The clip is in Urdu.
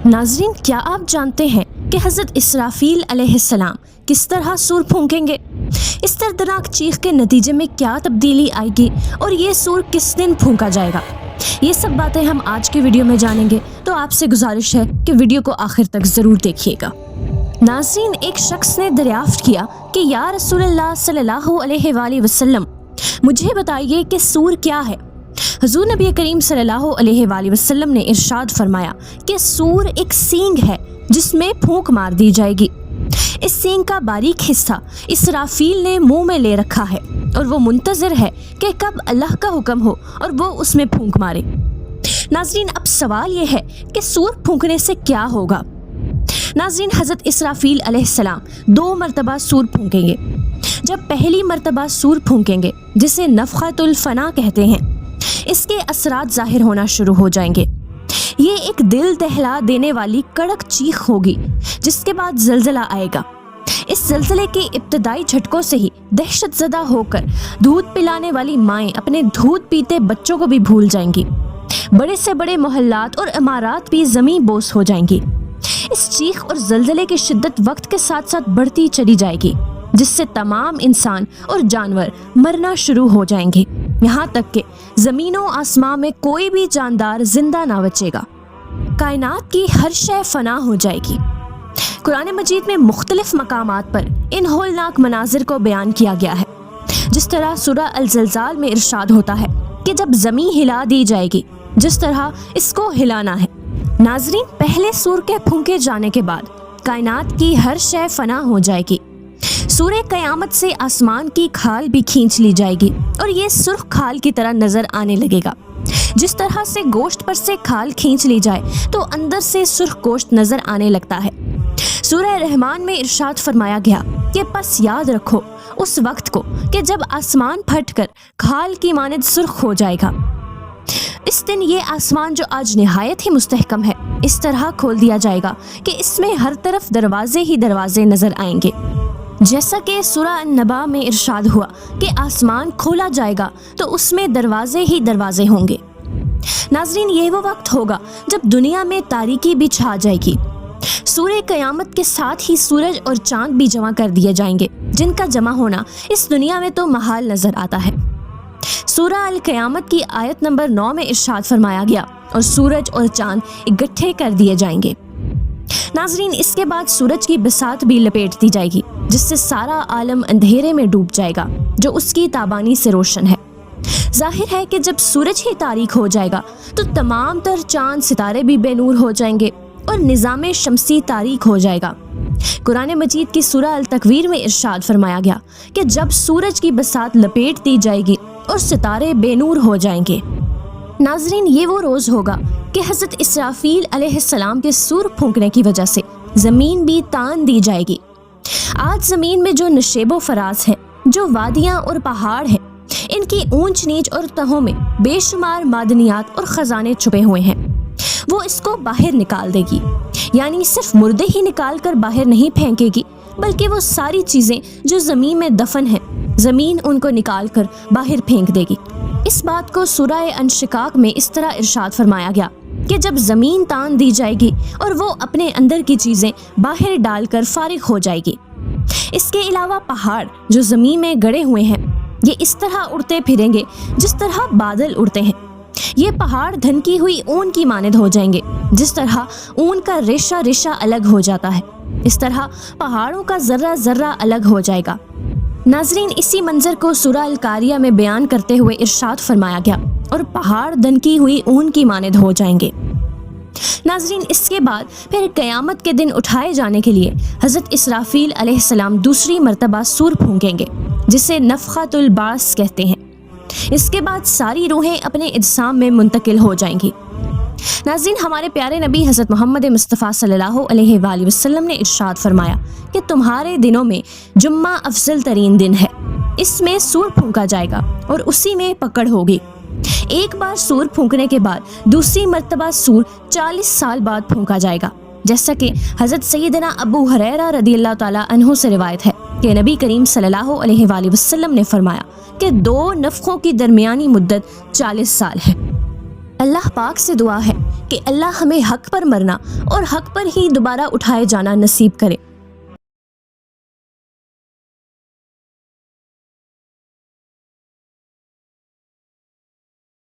ناظرین، کیا آپ جانتے ہیں کہ حضرت اسرافیل علیہ السلام کس طرح سور پھونکیں گے؟ اس دردناک چیخ کے نتیجے میں کیا تبدیلی آئے گی اور یہ سور کس دن پھونکا جائے گا؟ یہ سب باتیں ہم آج کے ویڈیو میں جانیں گے، تو آپ سے گزارش ہے کہ ویڈیو کو آخر تک ضرور دیکھیے گا۔ ناظرین، ایک شخص نے دریافت کیا کہ یا رسول اللہ صلی اللہ علیہ وآلہ وسلم، مجھے بتائیے کہ سور کیا ہے؟ حضور نبی کریم صلی اللہ علیہ وآلہ وسلم نے ارشاد فرمایا کہ سور ایک سینگ ہے جس میں پھونک مار دی جائے گی۔ اس سینگ کا باریک حصہ اسرافیل نے منہ میں لے رکھا ہے اور وہ منتظر ہے کہ کب اللہ کا حکم ہو اور وہ اس میں پھونک مارے۔ ناظرین، اب سوال یہ ہے کہ سور پھونکنے سے کیا ہوگا؟ ناظرین، حضرت اسرافیل علیہ السلام 2 مرتبہ سور پھونکیں گے۔ جب پہلی مرتبہ سور پھونکیں گے، جسے نفخۃ الفنا کہتے ہیں، اس کے اثرات ظاہر ہونا شروع ہو جائیں گے۔ یہ ایک دل دہلا دینے والی کڑک چیخ ہوگی، جس کے بعد زلزلہ آئے گا۔ اس زلزلے کے ابتدائی جھٹکوں سے ہی دہشت زدہ ہو کر دودھ پلانے والی مائیں اپنے دودھ پیتے بچوں کو بھی بھول جائیں گی۔ بڑے سے بڑے محلات اور عمارات بھی زمین بوس ہو جائیں گی۔ اس چیخ اور زلزلے کی شدت وقت کے ساتھ ساتھ بڑھتی چلی جائے گی، جس سے تمام انسان اور جانور مرنا شروع ہو جائیں گے، یہاں تک کہ زمین و آسمان میں کوئی بھی جاندار زندہ نہ بچے گا۔ کائنات کی ہر شے فنا ہو جائے گی۔ قرآن مجید میں مختلف مقامات پر ان ہولناک مناظر کو بیان کیا گیا ہے، جس طرح سورہ الزلزال میں ارشاد ہوتا ہے کہ جب زمین ہلا دی جائے گی جس طرح اس کو ہلانا ہے۔ ناظرین، پہلے سور کے پھونکے جانے کے بعد کائنات کی ہر شے فنا ہو جائے گی۔ سورہ قیامت سے آسمان کی کھال بھی کھینچ لی جائے گی اور یہ سرخ کھال کی طرح نظر آنے لگے گا۔ جس طرح سے گوشت پر سے کھال کھینچ لی جائے تو اندر سے سرخ گوشت نظر آنے لگتا ہے۔ سورہ رحمان میں ارشاد فرمایا گیا کہ پس یاد رکھو اس وقت کو کہ جب آسمان پھٹ کر کھال کی مانند سرخ ہو جائے گا۔ اس دن یہ آسمان جو آج نہایت ہی مستحکم ہے، اس طرح کھول دیا جائے گا کہ اس میں ہر طرف دروازے ہی دروازے نظر آئیں گے۔ جیسا کہ سورہ النبا میں ارشاد ہوا کہ آسمان کھولا جائے گا تو اس میں دروازے ہی دروازے ہوں گے۔ ناظرین، یہ وہ وقت ہوگا جب دنیا میں تاریکی بھی چھا جائے گی۔ سورہ قیامت کے ساتھ ہی سورج اور چاند بھی جمع کر دیے جائیں گے، جن کا جمع ہونا اس دنیا میں تو محال نظر آتا ہے۔ سورہ القیامت کی آیت نمبر 9 میں ارشاد فرمایا گیا اور سورج اور چاند اکٹھے کر دیے جائیں گے۔ ناظرین، اس کے بعد سورج کی بساط بھی لپیٹ دی جائے گی، جس سے سارا عالم اندھیرے میں ڈوب جائے گا جو اس کی تابانی سے روشن ہے۔ ظاہر ہے کہ جب سورج ہی تاریک ہو جائے گا تو تمام تر چاند ستارے بھی بے نور ہو جائیں گے اور نظام شمسی تاریک ہو جائے گا۔ قرآن مجید کی سورہ التکویر میں ارشاد فرمایا گیا کہ جب سورج کی بساط لپیٹ دی جائے گی اور ستارے بے نور ہو جائیں گے۔ ناظرین، یہ وہ روز ہوگا کہ حضرت اسرافیل علیہ السلام کے سور پھونکنے کی وجہ سے زمین بھی تان دی جائے گی۔ آج زمین میں جو نشیب و فراز ہے، جو وادیاں اور پہاڑ ہیں، ان کی اونچ نیچ اور تہوں میں بے شمار معدنیات اور خزانے چھپے ہوئے ہیں، وہ اس کو باہر نکال دے گی۔ یعنی صرف مردے ہی نکال کر باہر نہیں پھینکے گی، بلکہ وہ ساری چیزیں جو زمین میں دفن ہیں، زمین ان کو نکال کر باہر پھینک دے گی۔ اس بات کو سورہ انشقاق میں اس طرح ارشاد فرمایا گیا کہ جب زمین تان دی جائے گی اور وہ اپنے اندر کی چیزیں باہر ڈال کر فارغ ہو جائے گی۔ اس کے علاوہ پہاڑ جو زمین میں گڑے ہوئے ہیں، یہ اس طرح اڑتے پھریں گے جس طرح بادل اڑتے ہیں۔ یہ پہاڑ دھنکی ہوئی اون کی مانند ہو جائیں گے، جس طرح اون کا ریشہ ریشہ الگ ہو جاتا ہے، اس طرح پہاڑوں کا ذرہ ذرہ الگ ہو جائے گا۔ ناظرین، اسی منظر کو سورہ القاریہ میں بیان کرتے ہوئے ارشاد فرمایا گیا اور پہاڑ دھنکی ہوئی اون کی مانند ہو جائیں گے۔ ناظرین، اس کے بعد پھر قیامت کے دن اٹھائے جانے کے لیے حضرت اسرافیل علیہ السلام دوسری مرتبہ سور پھونکیں گے، جسے نفخۃ البعث کہتے ہیں۔ اس کے بعد ساری روحیں اپنے اجسام میں منتقل ہو جائیں گی۔ ناظرین، ہمارے پیارے نبی حضرت محمد مصطفیٰ صلی اللہ علیہ وآلہ وسلم نے ارشاد فرمایا کہ تمہارے دنوں میں جمعہ افضل ترین دن ہے، اس میں سور پھونکا جائے گا اور اسی میں پکڑ ہوگی۔ ایک بار سور پھونکنے کے بعد دوسری مرتبہ سور 40 سال بعد پھونکا جائے گا، جیسا کہ حضرت سیدنا ابو ہریرہ رضی اللہ تعالیٰ عنہ سے روایت ہے کہ نبی کریم صلی اللہ علیہ وآلہ وسلم نے فرمایا کہ 2 نفخوں کی درمیانی مدت 40 سال ہے۔ اللہ پاک سے دعا ہے کہ اللہ ہمیں حق پر مرنا اور حق پر ہی دوبارہ اٹھائے جانا نصیب کرے۔